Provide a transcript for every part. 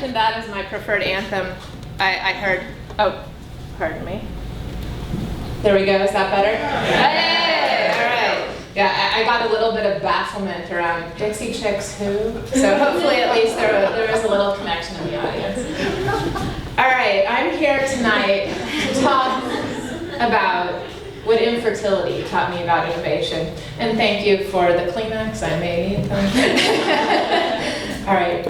mentioned that as my preferred anthem, I heard, oh, pardon me. There we go, is that better? Hey, all right. Yeah, I got a little bit of bafflement around Dixie Chicks who, so hopefully at least there was a little connection in the audience. All right, I'm here tonight to talk about what infertility taught me about innovation. And thank you for the Kleenex, I may need them. All right.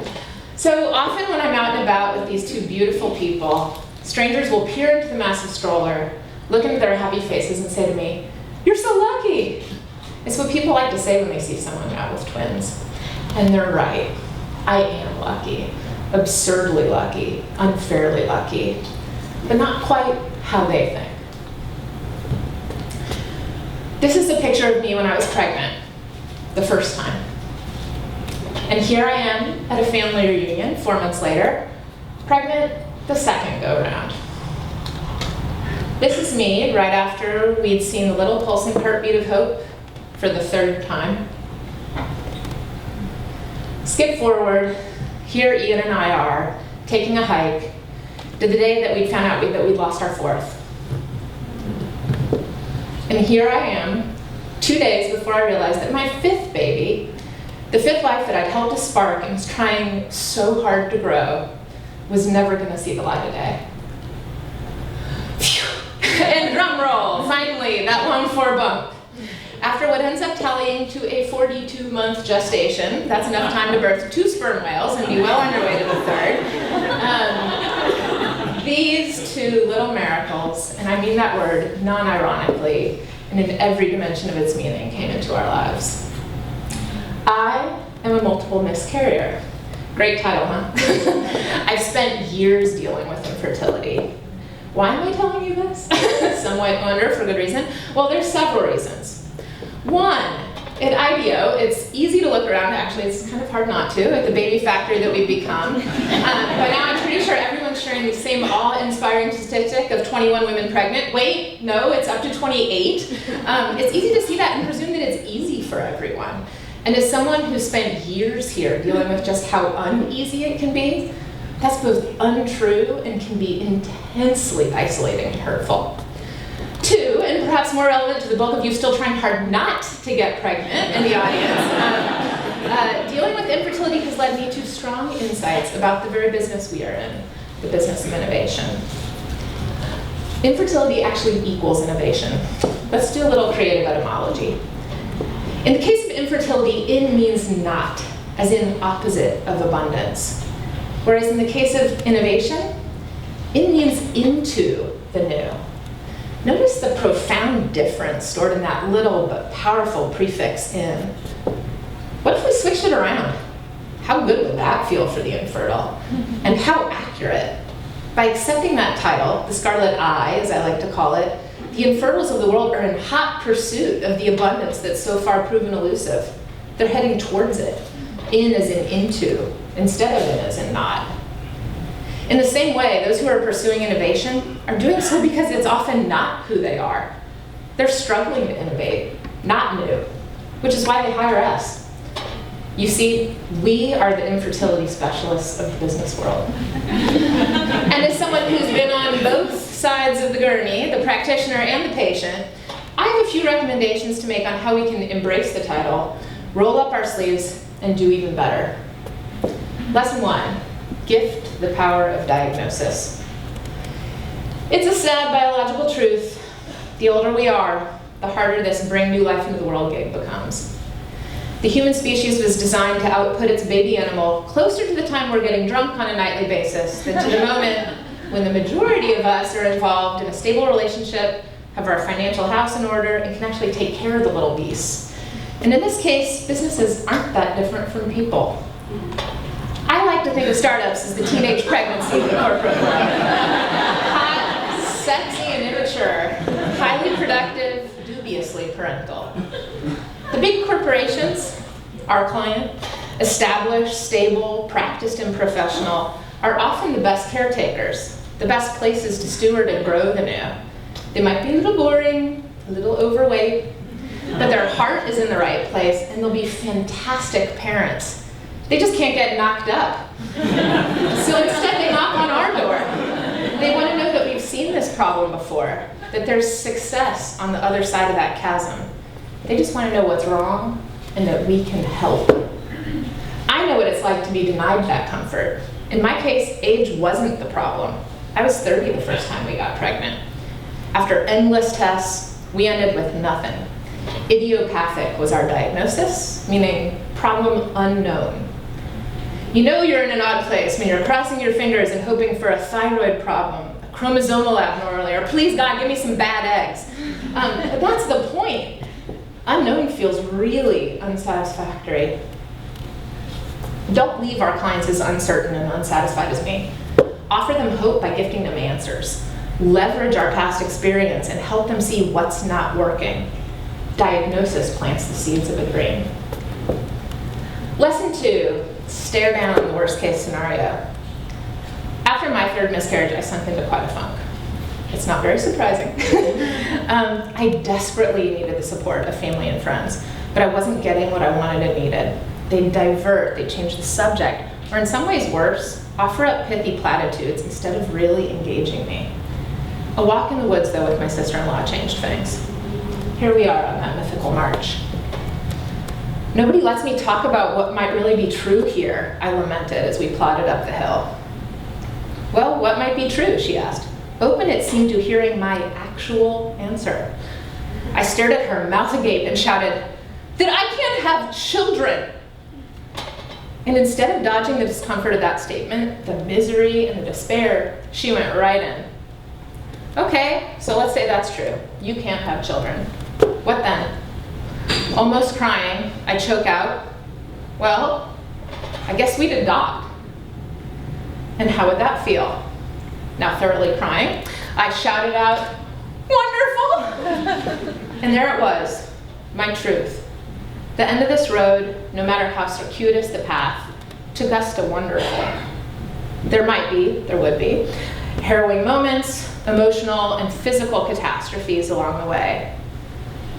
So often when I'm out and about with these two beautiful people, strangers will peer into the massive stroller, look into their happy faces and say to me, "You're so lucky." It's what people like to say when they see someone out with twins. And they're right. I am lucky. Absurdly lucky. Unfairly lucky. But not quite how they think. This is a picture of me when I was pregnant, the first time. And here I am at a family reunion 4 months later, pregnant the second go-round. This is me right after we'd seen the little pulsing heartbeat of hope for the third time. Skip forward, here Ian and I are, taking a hike to the day that we'd found out that we'd lost our fourth. And here I am, 2 days before I realized that my fifth baby, the fifth life that I'd helped to spark and was trying so hard to grow, was never going to see the light of day. Phew. And drum roll, finally, that long four bump. After what ends up tallying to a 42-month gestation, that's enough time to birth 2 sperm whales and be well on your way to the third. These two little miracles, and I mean that word non-ironically, and in every dimension of its meaning, came into our lives. I am a multiple miscarrier. Great title, huh? I've spent years dealing with infertility. Why am I telling you this? Some might wonder, for good reason. Well, there's several reasons. One, at IDEO, it's easy to look around. Actually, it's kind of hard not to, at the baby factory that we've become. But now I'm pretty sure everyone's sharing the same awe-inspiring statistic of 21 women pregnant. Wait, no, it's up to 28. It's easy to see that and presume that it's easy for everyone. And as someone who spent years here dealing with just how uneasy it can be, that's both untrue and can be intensely isolating and hurtful. Two, and perhaps more relevant to the bulk of you still trying hard not to get pregnant in the audience, dealing with infertility has led me to strong insights about the very business we are in, the business of innovation. Infertility actually equals innovation. Let's do a little creative etymology. In the case of infertility, in means not, as in opposite of abundance. Whereas in the case of innovation, in means into the new. Notice the profound difference stored in that little but powerful prefix in. What if we switched it around? How good would that feel for the infertile? And how accurate? By accepting that title, the scarlet eye, as I like to call it, the infertiles of the world are in hot pursuit of the abundance that's so far proven elusive. They're heading towards it, in as in into, instead of in as in not. In the same way, those who are pursuing innovation are doing so because it's often not who they are. They're struggling to innovate, not new, which is why they hire us. You see, we are the infertility specialists of the business world. And as someone who's been on both sides of the gurney, the practitioner and the patient, I have a few recommendations to make on how we can embrace the title, roll up our sleeves, and do even better. Lesson 1, gift the power of diagnosis. It's a sad biological truth. The older we are, the harder this bring new life into the world gig becomes. The human species was designed to output its baby animal closer to the time we're getting drunk on a nightly basis than to the moment when the majority of us are involved in a stable relationship, have our financial house in order, and can actually take care of the little beasts. And in this case, businesses aren't that different from people. I like to think of startups as the teenage pregnancy of the corporate world. Hot, sexy, and immature, highly productive, dubiously parental. The big corporations, our client, established, stable, practiced, and professional, are often the best caretakers, the best places to steward and grow the new. They might be a little boring, a little overweight, but their heart is in the right place, and they'll be fantastic parents They just can't get knocked up. So instead they knock on our door. They want to know that we've seen this problem before, that there's success on the other side of that chasm. They just want to know what's wrong and that we can help. I know what it's like to be denied that comfort. In my case, age wasn't the problem. I was 30 the first time we got pregnant. After endless tests, we ended with nothing. Idiopathic was our diagnosis, meaning problem unknown. You know you're in an odd place when you're crossing your fingers and hoping for a thyroid problem, a chromosomal abnormality, or please God, give me some bad eggs. But that's the point. Unknown feels really unsatisfactory. Don't leave our clients as uncertain and unsatisfied as me. Offer them hope by gifting them answers. Leverage our past experience and help them see what's not working. Diagnosis plants the seeds of a dream. Lesson 2, stare down the worst case scenario. After my third miscarriage, I sunk into quite a funk. It's not very surprising. I desperately needed the support of family and friends, but I wasn't getting what I wanted and needed. They'd divert, they'd change the subject, or in some ways worse, offer up pithy platitudes instead of really engaging me. A walk in the woods, though, with my sister-in-law changed things. Here we are on that mythical march. Nobody lets me talk about what might really be true here, I lamented as we plodded up the hill. Well, what might be true, she asked. Open it seemed to hearing my actual answer. I stared at her, mouth agape, and shouted, that I can't have children. And instead of dodging the discomfort of that statement, the misery and the despair, she went right in. Okay, so let's say that's true. You can't have children. What then? Almost crying, I choke out, well, I guess we'd adopt. And how would that feel? Now thoroughly crying, I shouted out, wonderful! And there it was, my truth. The end of this road, no matter how circuitous the path, took us to wonderful. There would be, harrowing moments, emotional and physical catastrophes along the way.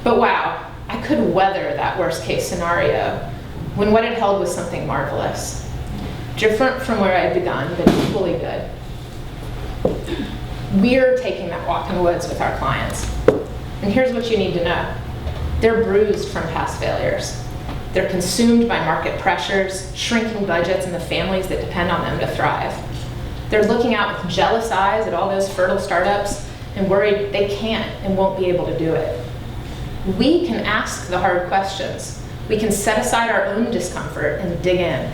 But wow, I could weather that worst case scenario when what it held was something marvelous. Different from where I'd begun, but equally good. We're taking that walk in the woods with our clients. And here's what you need to know. They're bruised from past failures. They're consumed by market pressures, shrinking budgets, and the families that depend on them to thrive. They're looking out with jealous eyes at all those fertile startups and worried they can't and won't be able to do it. We can ask the hard questions. We can set aside our own discomfort and dig in.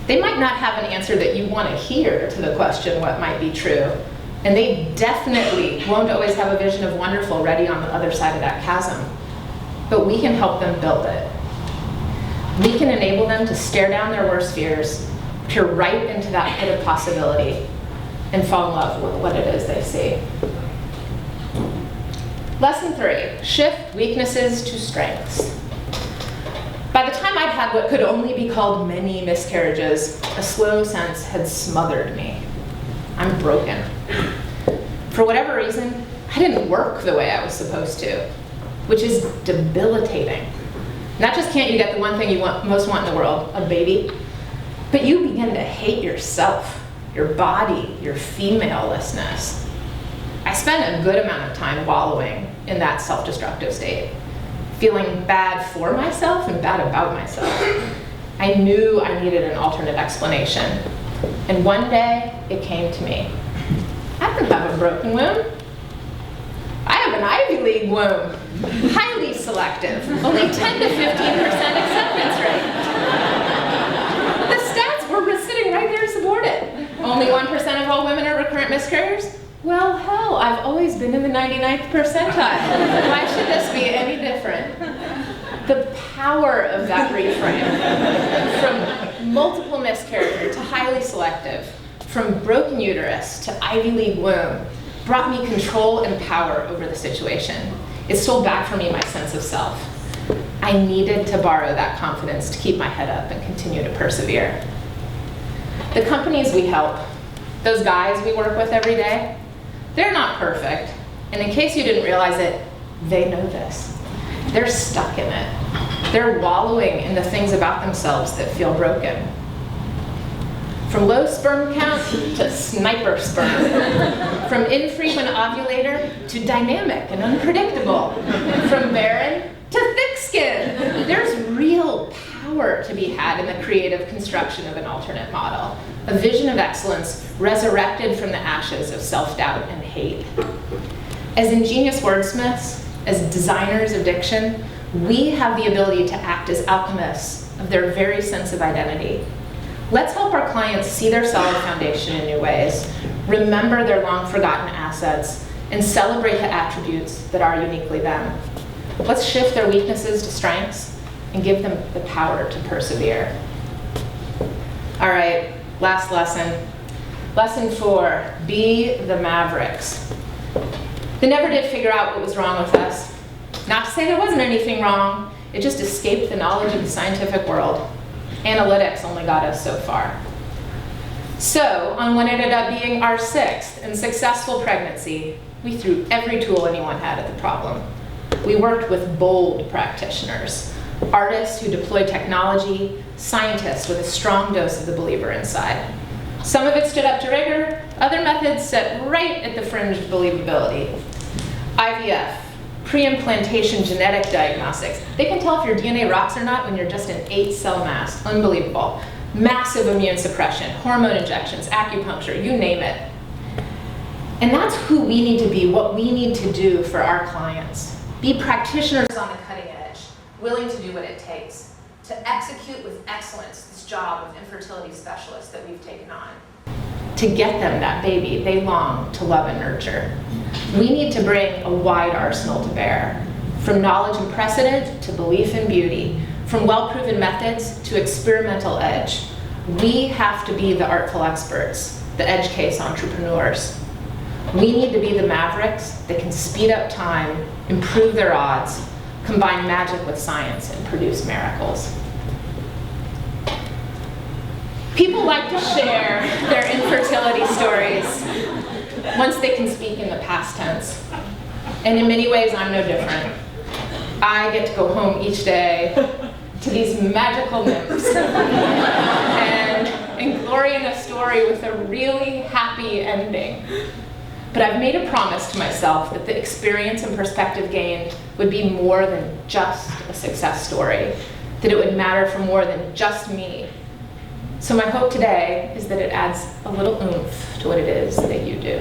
They might not have an answer that you want to hear to the question, what might be true? And they definitely won't always have a vision of wonderful ready on the other side of that chasm. But we can help them build it. We can enable them to stare down their worst fears, peer right into that pit of possibility, and fall in love with what it is they see. Lesson 3, shift weaknesses to strengths. By the time I'd had what could only be called many miscarriages, a slow sense had smothered me. I'm broken. For whatever reason, I didn't work the way I was supposed to, which is debilitating. Not just can't you get the one thing you most want in the world, a baby, but you begin to hate yourself, your body, your femaleness. I spent a good amount of time wallowing in that self-destructive state, feeling bad for myself and bad about myself. I knew I needed an alternate explanation. And one day, it came to me. I don't have a broken womb. I have an Ivy League womb. Highly selective, only 10 to 15% acceptance rate. The stats were sitting right there to support it. Only 1% of all women are recurrent miscarriers? Well, hell, I've always been in the 99th percentile. Why should this be any different? The power of that reframe, from multiple miscarrier to highly selective, from broken uterus to Ivy League womb, brought me control and power over the situation. It stole back from me my sense of self. I needed to borrow that confidence to keep my head up and continue to persevere. The companies we help, those guys we work with every day, they're not perfect. And in case you didn't realize it, they know this. They're stuck in it. They're wallowing in the things about themselves that feel broken. From low sperm count to sniper sperm. From infrequent ovulator to dynamic and unpredictable. From barren to thick skin. There's real power to be had in the creative construction of an alternate model. A vision of excellence resurrected from the ashes of self-doubt and hate. As ingenious wordsmiths, as designers of diction, we have the ability to act as alchemists of their very sense of identity. Let's help our clients see their solid foundation in new ways, remember their long-forgotten assets, and celebrate the attributes that are uniquely them. Let's shift their weaknesses to strengths and give them the power to persevere. All right, last lesson. Lesson 4, be the mavericks. They never did figure out what was wrong with us. Not to say there wasn't anything wrong, it just escaped the knowledge of the scientific world. Analytics only got us so far. So, on what ended up being our 6th and successful pregnancy, we threw every tool anyone had at the problem. We worked with bold practitioners, artists who deploy technology, scientists with a strong dose of the believer inside. Some of it stood up to rigor, other methods sat right at the fringe of believability. IVF, pre-implantation genetic diagnostics. They can tell if your DNA rocks or not when you're just an 8-cell mass. Unbelievable. Massive immune suppression, hormone injections, acupuncture, you name it. And that's who we need to be, what we need to do for our clients. Be practitioners on the cutting edge, willing to do what it takes to execute with excellence this job of infertility specialists that we've taken on. To get them that baby they long to love and nurture. We need to bring a wide arsenal to bear, from knowledge and precedent to belief and beauty, from well-proven methods to experimental edge. We have to be the artful experts, the edge case entrepreneurs. We need to be the mavericks that can speed up time, improve their odds, combine magic with science, and produce miracles. People like to share their infertility stories once they can speak in the past tense. And in many ways, I'm no different. I get to go home each day to these magical nymphs and glory in a story with a really happy ending. But I've made a promise to myself that the experience and perspective gained would be more than just a success story, that it would matter for more than just me. So my hope today is that it adds a little oomph to what it is that you do.